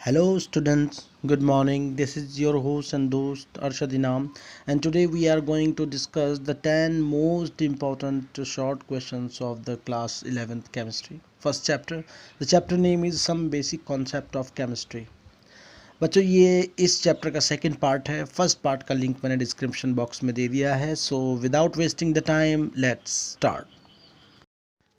Hello students, good morning. This is your host and host Arshad Inam, and today we are going to discuss the 10 most important short questions of the class 11th chemistry. First chapter. The chapter name is Some Basic Concept of Chemistry. बच्चों ये इस chapter का second part है. First part का link मैंने description box में दे दिया है. So without wasting the time let's start.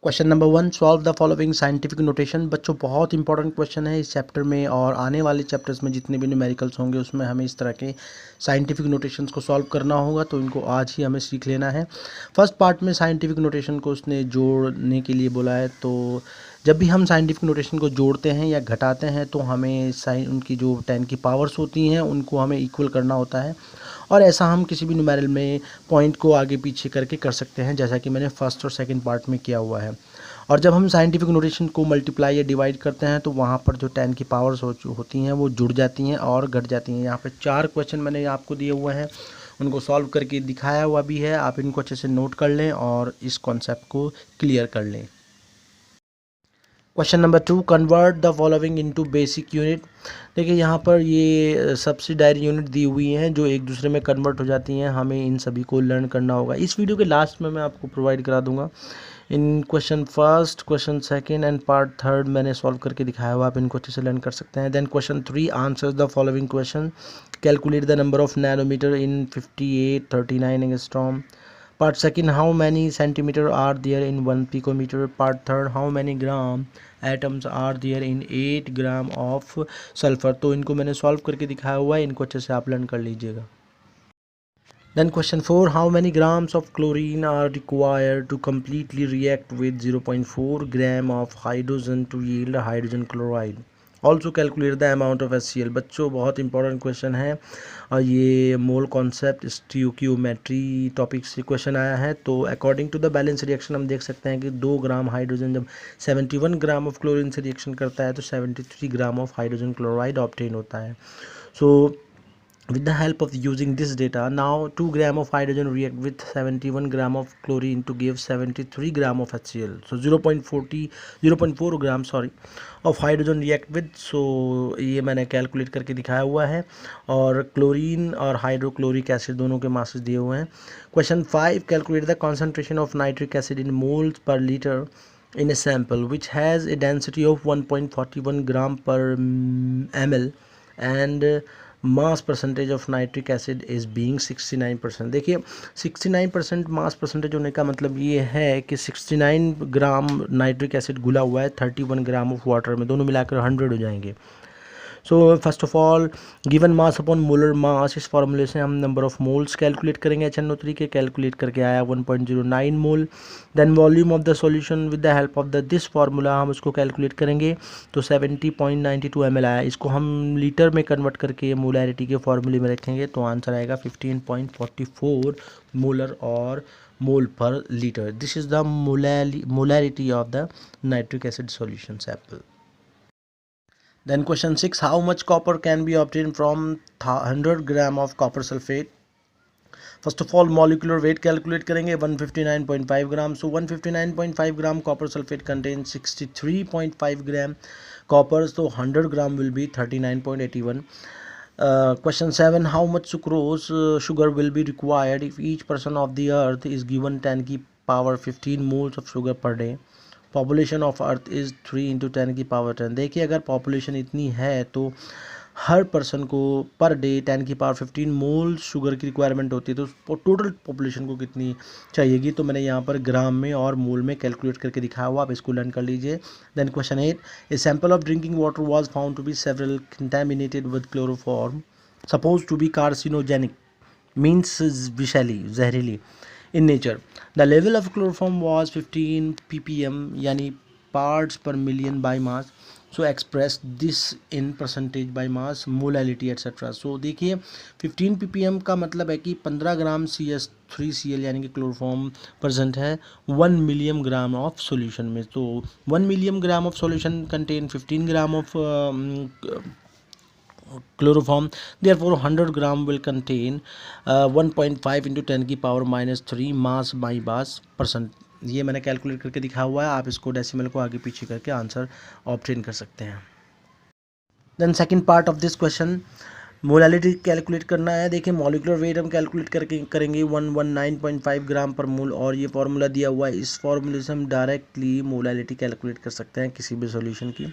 Question number 1, solve the following scientific notation. बच्चों बहुत इंपॉर्टेंट क्वेश्चन है इस चैप्टर में, और आने वाले चैप्टर्स में जितने भी न्यूमेरिकल्स होंगे उसमें हमें इस तरह के साइंटिफिक नोटेशंस को सॉल्व करना होगा, तो इनको आज ही हमें सीख लेना है. फर्स्ट पार्ट में साइंटिफिक नोटेशन को उसने जोड़ने के लिए बोला है. तो जब भी हम साइंटिफिक नोटेशन को जोड़ते हैं या घटाते हैं तो हमें उनकी जो 10 की पावर्स होती हैं उनको हमें इक्वल करना होता है, और ऐसा हम किसी भी न्यूमेरल में पॉइंट को आगे पीछे करके कर सकते हैं, जैसा कि मैंने फर्स्ट और सेकंड पार्ट में किया हुआ है. और जब हम साइंटिफिक नोटेशन को मल्टीप्लाई या डिवाइड करते हैं तो वहाँ पर जो 10 की पावर्स होती हैं वो जुड़ जाती हैं और घट जाती हैं. यहाँ पे 4 क्वेश्चन मैंने आपको दिए हुए हैं, उनको सॉल्व करके दिखाया हुआ भी है. आप इनको अच्छे से नोट कर लें और इस कॉन्सेप्ट को क्लियर कर लें. Question number 2, convert the following into basic unit. देखिए यहाँ पर ये सब्सिडायरी यूनिट दी हुई हैं जो एक दूसरे में कन्वर्ट हो जाती हैं. हमें इन सभी को लर्न करना होगा. इस वीडियो के लास्ट में मैं आपको प्रोवाइड करा दूंगा. In question first, question second and part third मैंने सॉल्व करके दिखाया हुआ, आप इनको अच्छे से लर्न कर सकते हैं. Then question 3, answers the following question. Calculate the number of nanometer in 5839 angstrom. Part second, how many centimeter are there in 1 picometer? Part third, how many gram atoms are there in 8 gram of sulfur? तो इनको मैंने solve करके दिखाया हुआ है, इनको अच्छे से आप लर्न कर लीजिएगा. Then question 4, how many grams of chlorine are required to completely react with 0.4 gram of hydrogen to yield hydrogen chloride? Also calculate the amount of HCl. बच्चों बहुत इंपॉर्टेंट क्वेश्चन है, और ये मोल कॉन्सेप्ट स्टियोकियोमेट्री टॉपिक से question आया है. तो according to the balance reaction हम देख सकते हैं कि 2 ग्राम हाइड्रोजन जब 71 ग्राम ऑफ क्लोरीन से रिएक्शन करता है तो 73 gram of hydrogen chloride obtain होता है. सो with the help of using this data, now 2 gram of hydrogen react with 71 gram of chlorine to give 73 gram of HCl. So 0.4 gram of hydrogen react with. So ये मैंने calculate करके दिखाया हुआ है, और chlorine और हाइड्रोक्लोरिक एसिड दोनों के मासेस दिए हुए हैं. Question 5, calculate the concentration of nitric acid in moles per litre in a sample which has a density of 1.41 gram per ml and mass percentage of nitric acid is being 69%. देखिए 69% mass percentage होने का मतलब ये है कि 69 ग्राम nitric acid घुला हुआ है 31 gram of water में, दोनों मिलाकर 100 हो जाएंगे. So first of all given mass upon molar mass, इस फॉर्मूले से हम नंबर ऑफ मोल्स कैलकुलेट करेंगे. HNO3 के कैलकुलेट करके आया 1.09 mole. Then volume of the solution with the help of the this formula हम उसको कैलकुलेट करेंगे तो 70.92 ml आया. इसको हम लीटर में कन्वर्ट करके मोलैरिटी के फॉर्मूले में रखेंगे तो आंसर आएगा 15.44 मोलर और मोल पर litre. This is the molarity of the nitric acid solution sample. Then question 6, how much copper can be obtained from 100 gram of copper sulfate? First of all molecular weight calculate करेंगे 159.5 ग्राम. सो 159.5 gram copper sulphate contain 63.5 gram copper, तो 100 ग्राम will be 39.81. Question 7, how much sucrose sugar will be required if each person of the earth is given 10 की power 15 moles of sugar per day? Population of earth is 3 into 10 की power 10. देखिए अगर population इतनी है तो हर person को per day 10 की power 15 मोल sugar की रिक्वायरमेंट होती है, तो टोटल पॉपुलेशन को कितनी चाहिएगी, तो मैंने यहाँ पर ग्राम में और मोल में कैलकुलेट करके दिखाया हुआ, आप इसको लर्न कर लीजिए. Then question 8, a sample of drinking water was found to be several contaminated with chloroform suppose to be carcinogenic, means विषैली जहरीली in nature. The level of chloroform was 15 ppm यानी parts per million by mass. So express this in percentage by mass, molality etc. So देखिए 15 ppm का मतलब है कि 15 ग्राम CS3Cl यानी कि क्लोरोफॉर्म प्रेजेंट है 1 मिलियन ग्राम ऑफ सॉल्यूशन में. तो 1 million gram of solution contain 15 gram of chloroform, therefore 100 gram will contain 1.5 into 10 की power -3 mass by mass percent. ये मैंने कैलकुलेट करके दिखा हुआ है, आप इसको डेसिमल को आगे पीछे करके आंसर ऑब्टेन कर सकते हैं. Then second part of this question, molality calculate करना है। देखिए मॉलिक्यूलर वेट हम कैलकुलेट करके करेंगे 119.5 ग्राम पर मोल, और ये फार्मूला दिया हुआ है। इस फार्मूले से हम डायरेक्टली मोलालिटी कैलकुलेट कर सकते हैं किसी भी सॉल्यूशन की।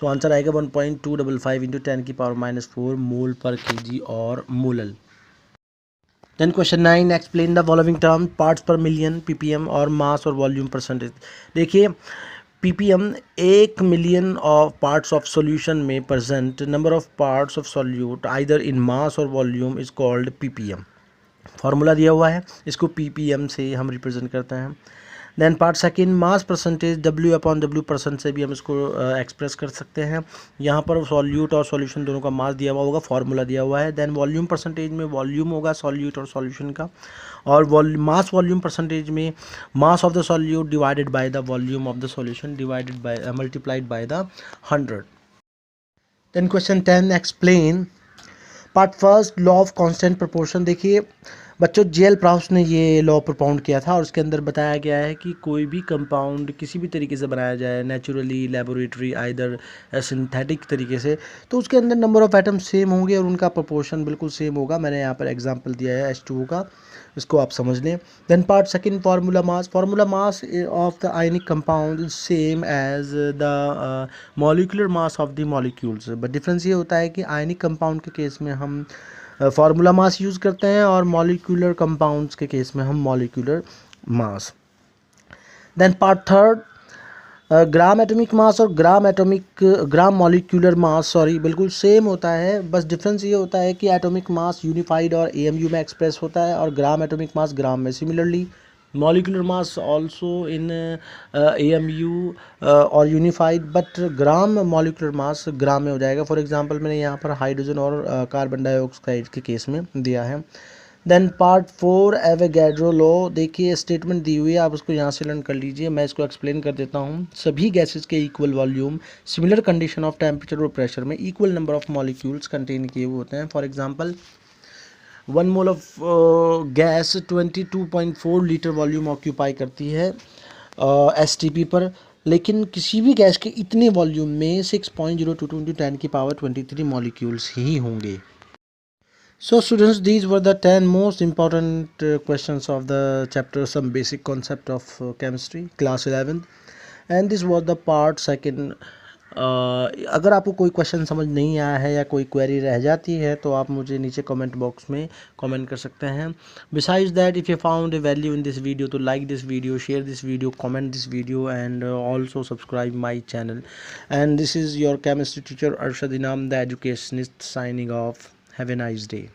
तो आंसर आएगा 1.255 इंटू 10⁻⁴ मोल पर केजी और molal. Then question 9, explain the following term, parts per million, PPM और मास और वॉल्यूम परसेंटेज। देखिए ppm 1 million of parts of solution में present number of parts of solute either in mass और volume is called ppm। Formula दिया हुआ है, इसको ppm से हम रिप्रेजेंट करते हैं। Then part second, mass percentage W/W% से भी हम इसको एक्सप्रेस कर सकते हैं। यहाँ पर सॉल्यूट और सॉल्यूशन दोनों का मास दिया हुआ होगा, फार्मूला दिया हुआ है। देन वॉल्यूम परसेंटेज में वॉल्यूम होगा सॉल्यूट और सॉल्यूशन का, और मास वॉल्यूम परसेंटेज में mass of the solute divided by the volume of the solution divided by multiplied by the 100। Then question 10, explain part first law of constant proportion. देखिए बच्चों jail प्राउस ने ये law प्रोपाउंड किया था, और उसके अंदर बताया गया है कि कोई भी कंपाउंड किसी भी तरीके से बनाया जाए, नेचुरली, लेबोरेटरी, आइदर सिंथेटिक तरीके से, तो उसके अंदर नंबर ऑफ एटम सेम होंगे और उनका प्रोपोर्शन बिल्कुल सेम होगा। मैंने यहाँ पर एग्जांपल दिया है H2O का, इसको आप समझ लें। Then part second, formula mass of the ionic compound is same as the molecular mass of the molecules, but difference ये होता है कि आयनिक कंपाउंड के केस में हम फार्मूला मास यूज़ करते हैं, और मॉलिक्यूलर कंपाउंड्स के केस में हम molecular mass. Then part third, gram atomic mass और ग्राम मॉलिक्यूलर मास बिल्कुल सेम होता है, बस डिफरेंस ये होता है कि एटॉमिक मास यूनिफाइड और एएमयू में एक्सप्रेस होता है, और ग्राम एटॉमिक मास ग्राम में। Similarly molecular mass also in AMU और unified, but gram molecular mass gram में हो जाएगा। फॉर एग्जांपल मैंने यहाँ पर हाइड्रोजन और कार्बन डाइऑक्साइड के केस में दिया है। Then part 4, Avogadro law. देखिए स्टेटमेंट दी हुई है, आप उसको यहाँ से लर्न कर लीजिए, मैं इसको एक्सप्लेन कर देता हूँ। सभी गैसेस के equal volume, similar condition of temperature और प्रेशर में equal number of molecules contain किए हुए होते हैं। For example 1 mole of gas 22.4 litre volume occupy करती है STP पर, लेकिन किसी भी गैस के इतने वॉल्यूम में 6.022 × 10⁻23 मॉलिक्यूल्स ही होंगे। So students, these were the 10 most important questions of the chapter Some Basic Concept of Chemistry, class 11, and this was the part second. अगर आपको कोई क्वेश्चन समझ नहीं आया है या कोई क्वेरी रह जाती है तो आप मुझे नीचे कमेंट बॉक्स में कमेंट कर सकते हैं। Besides that, if you found a value in this video तो like this video, share this video, comment this video, and also subscribe my channel. And this is your chemistry teacher Arshad Inam, the educationist, signing off. Have a nice day.